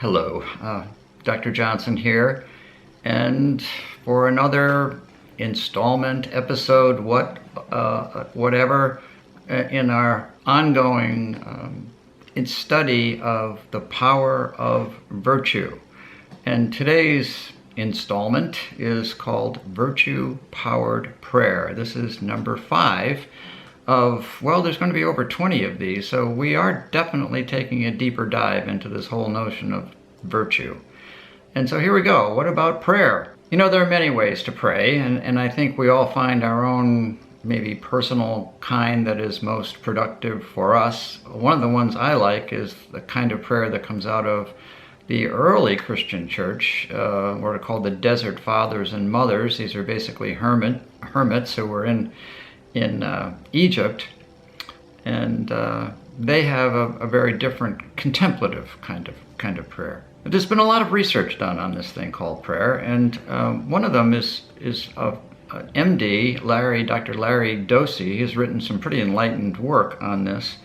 Hello, Dr. Johnson here, and for another installment episode, whatever, in our ongoing study of the power of virtue. And today's installment is called Virtue-Powered Prayer. This is number 5 of, well, there's going to be over 20 of these, so we are definitely taking a deeper dive into this whole notion of virtue. And so here we go. What about prayer? You know, there are many ways to pray, and I think we all find our own maybe personal kind that is most productive for us. One of the ones I like is the kind of prayer that comes out of the early Christian church, what are called the Desert Fathers and Mothers. These are basically hermits who were in Egypt, and they have a very different contemplative kind of prayer. There's been a lot of research done on this thing called prayer, and one of them is MD Dr. Larry Dossey. He's written some pretty enlightened work on this.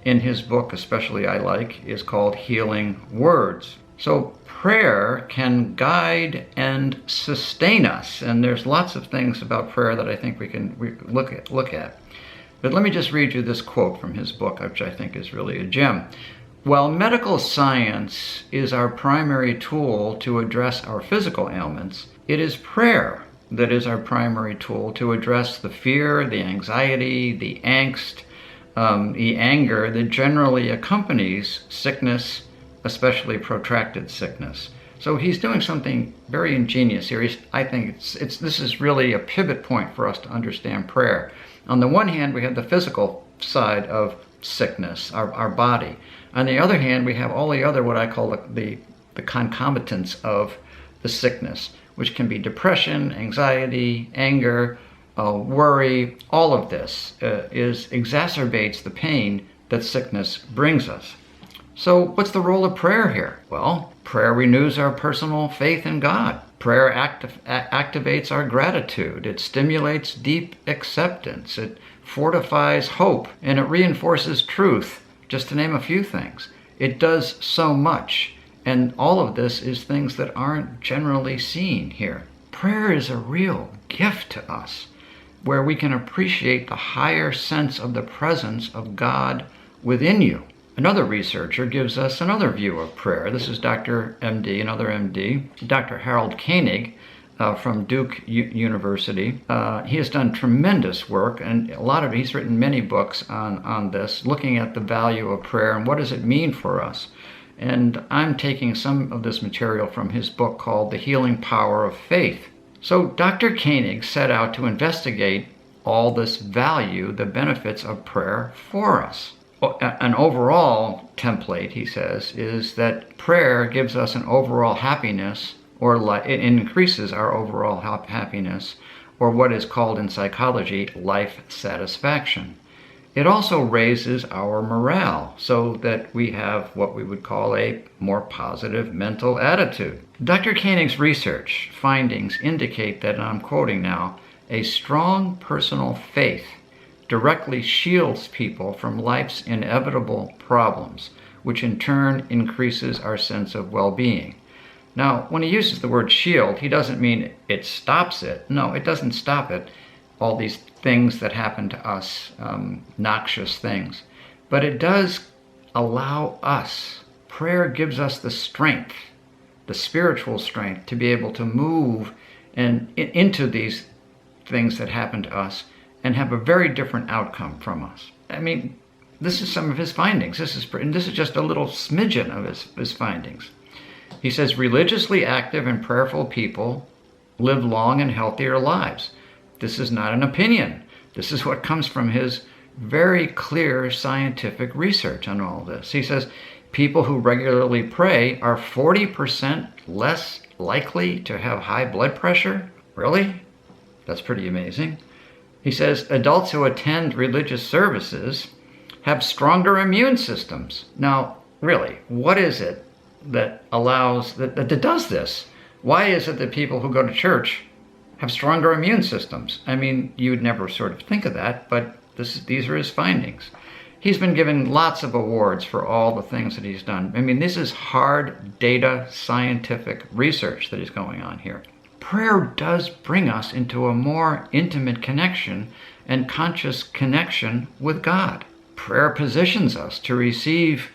In his book, especially I like, is called Healing Words. So prayer can guide and sustain us, and there's lots of things about prayer that I think we look at. But let me just read you this quote from his book, which I think is really a gem. While medical science is our primary tool to address our physical ailments, it is prayer that is our primary tool to address the fear, the anxiety, the angst, the anger that generally accompanies sickness, especially protracted sickness. So he's doing something very ingenious here. I think this is really a pivot point for us to understand prayer. On the one hand, we have the physical side of sickness, our body. On the other hand, we have all the other, what I call the concomitants of the sickness, which can be depression, anxiety, anger, worry. All of this exacerbates the pain that sickness brings us. So what's the role of prayer here? Well, prayer renews our personal faith in God. Prayer activates our gratitude. It stimulates deep acceptance. It fortifies hope, and it reinforces truth, just to name a few things. It does so much, and all of this is things that aren't generally seen here. Prayer is a real gift to us, where we can appreciate the higher sense of the presence of God within you. Another researcher gives us another view of prayer. This is Dr. Another MD, Dr. Harold Koenig from Duke University. He has done tremendous work, and he's written many books on this, looking at the value of prayer and what does it mean for us. And I'm taking some of this material from his book called The Healing Power of Faith. So Dr. Koenig set out to investigate all this value, the benefits of prayer for us. An overall template, he says, is that prayer gives us an overall happiness, or it increases our overall happiness, or what is called in psychology, life satisfaction. It also raises our morale so that we have what we would call a more positive mental attitude. Dr. Koenig's research findings indicate that, and I'm quoting now, a strong personal faith directly shields people from life's inevitable problems, which in turn increases our sense of well-being. Now, when he uses the word shield, he doesn't mean it stops it. No, it doesn't stop it, all these things that happen to us, noxious things. But it does allow us, prayer gives us the strength, the spiritual strength, to be able to move into these things that happen to us and have a very different outcome from us. I mean, this is some of his findings. This is just a little smidgen of his findings. He says, religiously active and prayerful people live long and healthier lives. This is not an opinion. This is what comes from his very clear scientific research on all this. He says, people who regularly pray are 40% less likely to have high blood pressure. Really? That's pretty amazing. He says, adults who attend religious services have stronger immune systems. Now, really, what is it that does this? Why is it that people who go to church have stronger immune systems? I mean, you would never sort of think of that, but these are his findings. He's been given lots of awards for all the things that he's done. I mean, this is hard data scientific research that is going on here. Prayer does bring us into a more intimate connection and conscious connection with God. Prayer positions us to receive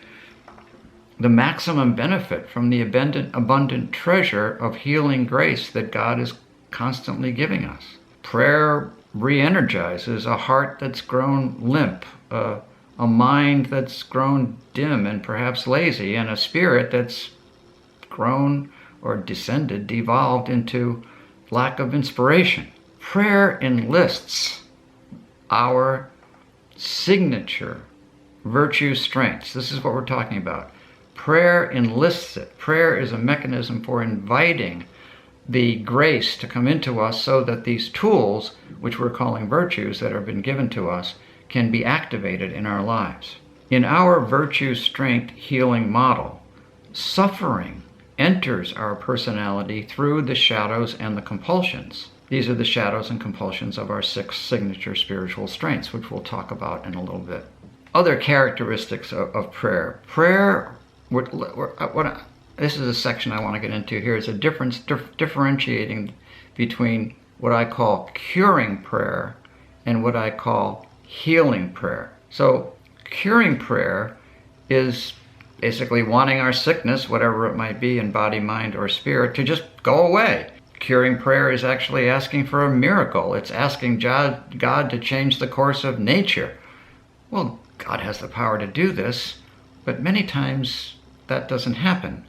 the maximum benefit from the abundant treasure of healing grace that God is constantly giving us. Prayer re-energizes a heart that's grown limp, a mind that's grown dim and perhaps lazy, and a spirit that's grown or devolved into lack of inspiration. Prayer enlists our signature virtue strengths. This is what we're talking about. Prayer enlists it. Prayer is a mechanism for inviting the grace to come into us so that these tools, which we're calling virtues that have been given to us, can be activated in our lives. In our virtue strength healing model, suffering enters our personality through the shadows and the compulsions. These are the shadows and compulsions of our 6 signature spiritual strengths, which we'll talk about in a little bit. Other characteristics of prayer. Prayer, this is a section I want to get into here, is a difference differentiating between what I call curing prayer and what I call healing prayer. So curing prayer is basically wanting our sickness, whatever it might be in body, mind, or spirit, to just go away. Curing prayer is actually asking for a miracle. It's asking God to change the course of nature. Well, God has the power to do this, but many times that doesn't happen.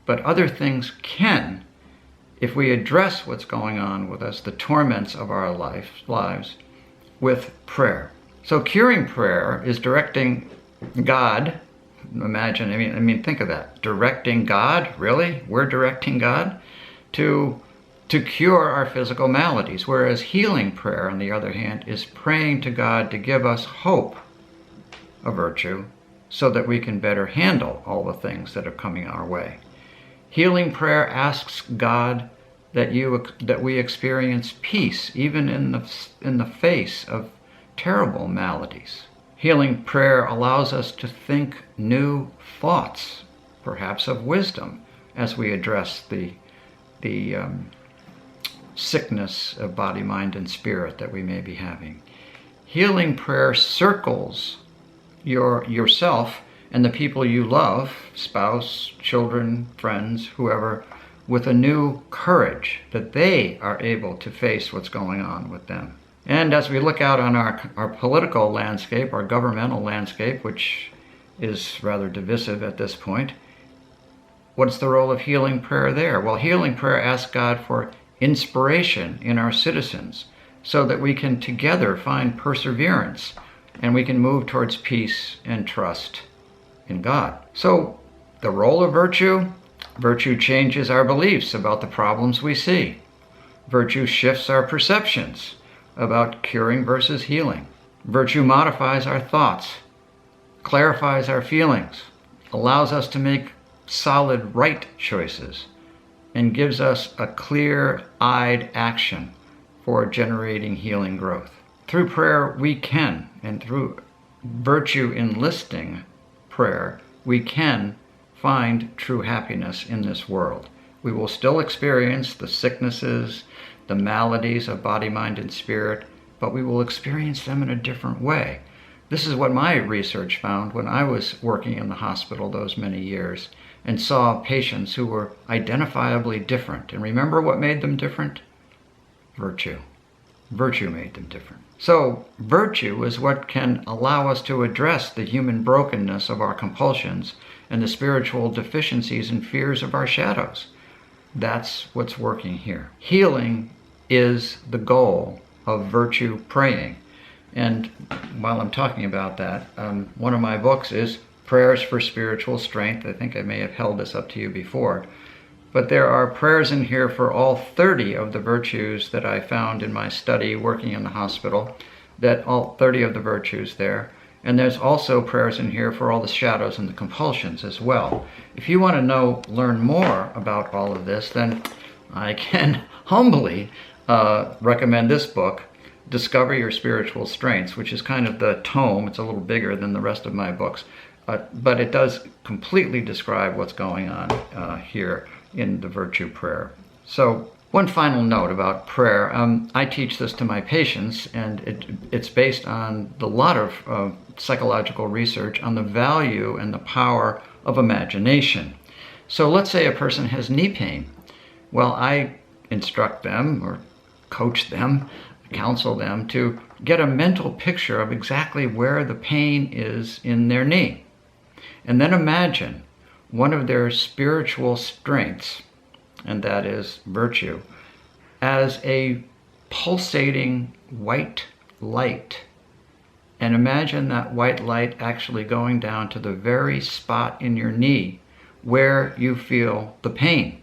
But other things can, if we address what's going on with us, the torments of our lives, with prayer. So curing prayer is directing God. Imagine, I mean, think of that. Directing God, really? We're directing God to cure our physical maladies. Whereas healing prayer, on the other hand, is praying to God to give us hope, a virtue, so that we can better handle all the things that are coming our way. Healing prayer asks God that we experience peace, even in the face of terrible maladies. Healing prayer allows us to think new thoughts, perhaps of wisdom, as we address the sickness of body, mind, and spirit that we may be having. Healing prayer circles yourself and the people you love, spouse, children, friends, whoever, with a new courage that they are able to face what's going on with them. And as we look out on our political landscape, our governmental landscape, which is rather divisive at this point, what's the role of healing prayer there? Well, healing prayer asks God for inspiration in our citizens so that we can together find perseverance and we can move towards peace and trust in God. So the role of virtue changes our beliefs about the problems we see. Virtue shifts our perceptions about curing versus healing. Virtue modifies our thoughts, clarifies our feelings, allows us to make solid right choices, and gives us a clear-eyed action for generating healing growth. Through prayer we can, and through virtue enlisting prayer, we can find true happiness in this world. We will still experience the sicknesses, the maladies of body, mind, and spirit, but we will experience them in a different way. This is what my research found when I was working in the hospital those many years and saw patients who were identifiably different. And remember what made them different? Virtue. Virtue made them different. So virtue is what can allow us to address the human brokenness of our compulsions and the spiritual deficiencies and fears of our shadows. That's what's working here. Healing is the goal of virtue praying. And while I'm talking about that, one of my books is Prayers for Spiritual Strength. I think I may have held this up to you before. But there are prayers in here for all 30 of the virtues that I found in my study working in the hospital, that all 30 of the virtues there. And there's also prayers in here for all the shadows and the compulsions as well. If you want to learn more about all of this, then I can humbly recommend this book, Discover Your Spiritual Strengths, which is kind of the tome. It's a little bigger than the rest of my books, but it does completely describe what's going on here in the virtue prayer. So one final note about prayer. I teach this to my patients, and it's based on a lot of psychological research on the value and the power of imagination. So let's say a person has knee pain. Well, I instruct them or coach them, counsel them to get a mental picture of exactly where the pain is in their knee. And then imagine one of their spiritual strengths, and that is virtue, as a pulsating white light. And imagine that white light actually going down to the very spot in your knee where you feel the pain.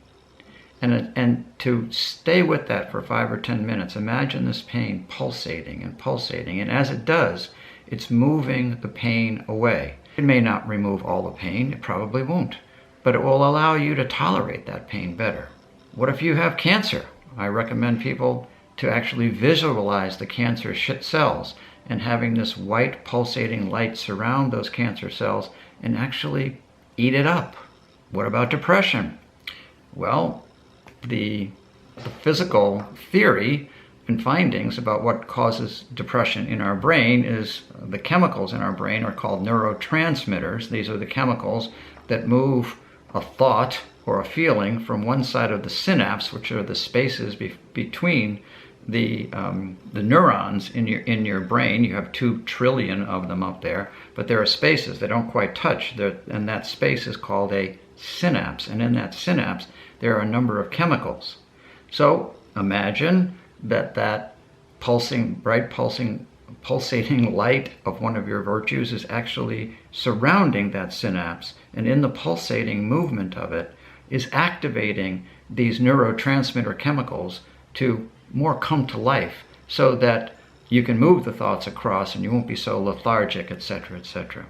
And to stay with that for 5 or 10 minutes, imagine this pain pulsating and pulsating. And as it does, it's moving the pain away. It may not remove all the pain, it probably won't, but it will allow you to tolerate that pain better. What if you have cancer? I recommend people to actually visualize the cancer cells and having this white pulsating light surround those cancer cells and actually eat it up. What about depression? Well, the physical theory and findings about what causes depression in our brain is the chemicals in our brain are called neurotransmitters. These are the chemicals that move a thought or a feeling from one side of the synapse, which are the spaces between the neurons in your brain. You have 2 trillion of them up there, but there are spaces that don't quite touch, and that space is called a synapse. And in that synapse, there are a number of chemicals. So imagine that bright pulsating light of one of your virtues is actually surrounding that synapse, and in the pulsating movement of it is activating these neurotransmitter chemicals to more come to life, so that you can move the thoughts across and you won't be so lethargic, etc., etc.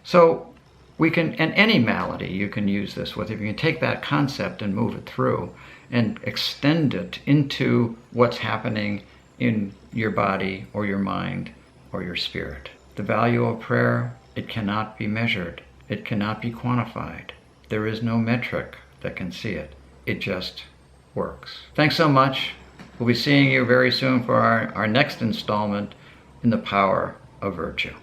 So we can, and any malady you can use this with. If you can take that concept and move it through and extend it into what's happening in your body or your mind or your spirit. The value of prayer, it cannot be measured. It cannot be quantified. There is no metric that can see it. It just works. Thanks so much. We'll be seeing you very soon for our next installment in the power of virtue.